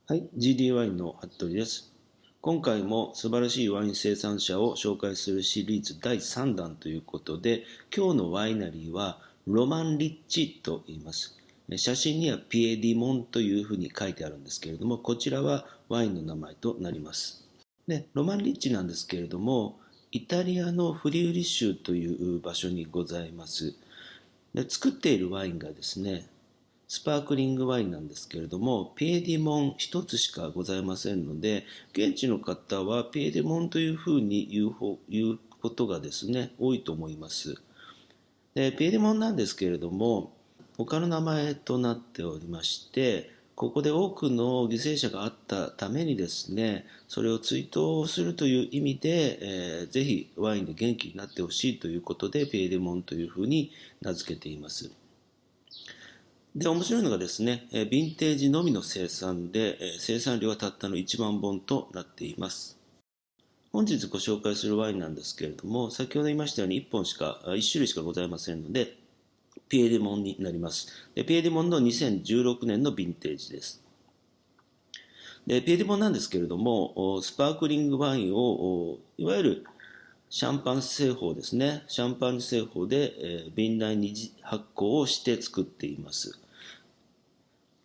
はい、GD ワインの服部です。今回も素晴らしいワイン生産者を紹介するシリーズ第3弾ということで、今日のワイナリーはロマンリッチと言います。写真にはピエディモンというふうに書いてあるんですけれども、こちらはワインの名前となります。で、ロマンリッチなんですけれども、イタリアのフリウリ州という場所にございます。で、作っているワインがですね、スパークリングワインなんですけれども、ピエディモン一つしかございませんので、現地の方はピエディモンというふうに言うことがですね、多いと思います。で、ピエディモンなんですけれども、他の名前となっておりまして、ここで多くの犠牲者があったためにですね、それを追悼するという意味で、ぜひワインで元気になってほしいということで、ピエディモンというふうに名付けています。で、面白いのがですね、ヴィンテージのみの生産で、生産量はたったの1万本となっています。本日ご紹介するワインなんですけれども、先ほど言いましたように1種類しかございませんので、ピエデモンになります。で、ピエデモンの2016年のヴィンテージです。で、ピエデモンなんですけれども、スパークリングワインを、いわゆるシャンパン製法ですね。シャンパン製法で、瓶内二次発酵をして作っています。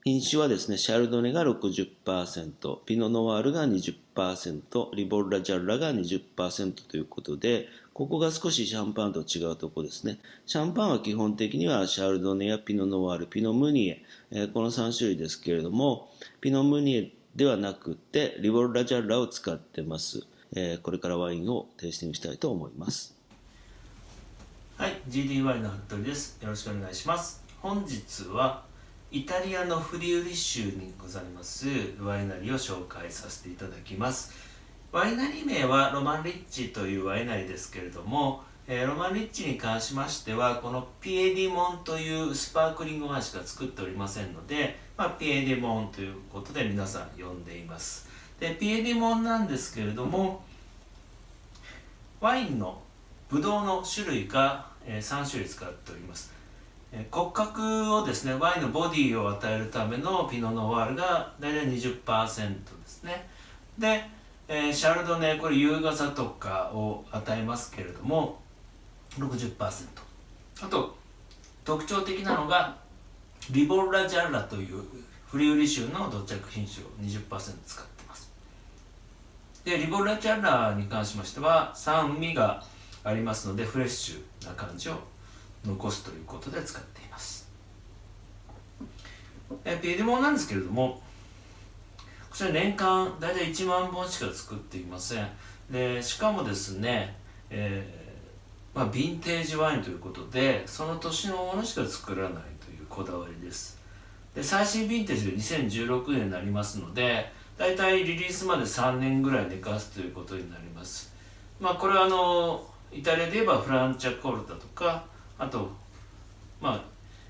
品種はですね、シャルドネが60%、ピノノワールが20%、リボルラジャッラが20%ということで、ここが少しシャンパンと違うところですね。シャンパンは基本的にはシャルドネやピノノワール、ピノムニエ、この3種類ですけれども、ピノムニエではなくて、リボルラジャッラを使ってます。これからワインをテイスティングしたいと思います。はい、GDY の服部です。よろしくお願いします。本日はイタリアのフリウリ州にございますワイナリーを紹介させていただきます。ワイナリー名はロマンリッチというワイナリーですけれども、ロマンリッチに関しましてはこのピエディモンというスパークリングワインしか作っておりませんので、ピエディモンということで皆さん呼んでいます。で、ピエディモンなんですけれども、ワインのブドウの種類が3種類使っております。骨格をですね、ワインのボディを与えるためのピノノワールが大体 20% ですね。で、シャルドネ、これ優雅さとかを与えますけれども 60%。あと特徴的なのがリボルラジャッラというフリウリ州の土着品種を 20% 使っています。で、リボルラジャッラに関しましては酸味がありますのでフレッシュな感じを残すということで使っています。ピエディモンなんですけれども、こちら年間大体1万本しか作っていません。でしかもですね、ヴィンテージワインということでその年のものしか作らないというこだわりです。で、最新ヴィンテージで2016年になりますので、大体リリースまで3年ぐらい寝かすということになります。これはイタリアで言えばフランチャコルタとか、あと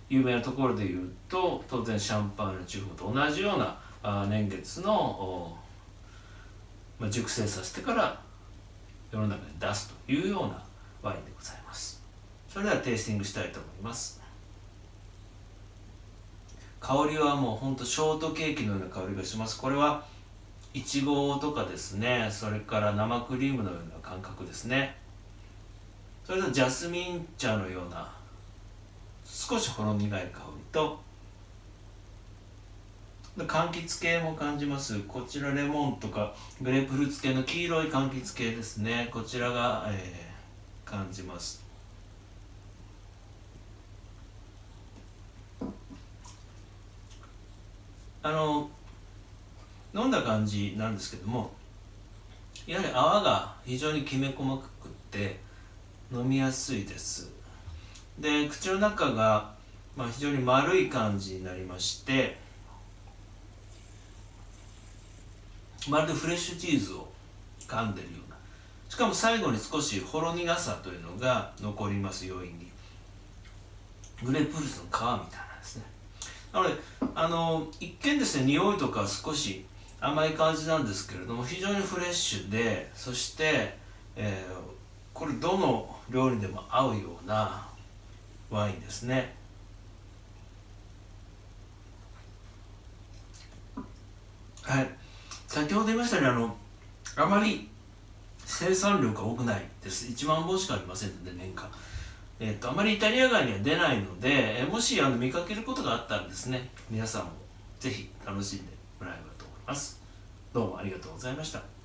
有名なところで言うと当然シャンパーニュ地方と同じような年月の熟成させてから世の中に出すというようなワインでございます。それではテイスティングしたいと思います。香りはもうほんとショートケーキのような香りがします。これはいちごとかですね、それから生クリームのような感覚ですね。それとジャスミン茶のような少しほろ苦い香りと柑橘系も感じます。こちらレモンとかグレープフルーツ系の黄色い柑橘系ですね、こちらが、感じます。飲んだ感じなんですけども、やはり泡が非常にきめ細かくって飲みやすいです。で、口の中が、非常に丸い感じになりまして、まるでフレッシュチーズを噛んでるような、しかも最後に少しほろ苦さというのが残ります。余韻にグレープフルーツの皮みたいなんですね。なので一見ですね、匂いとか少し甘い感じなんですけれども、非常にフレッシュで、そして、これどの料理でも合うようなワインですね。はい、先ほど言いましたようにあまり生産量が多くないです。1万本しかありませんので年間、あまりイタリア外には出ないので、もし見かけることがあったらですね、皆さんもぜひ楽しんでもらえればと思います。どうもありがとうございました。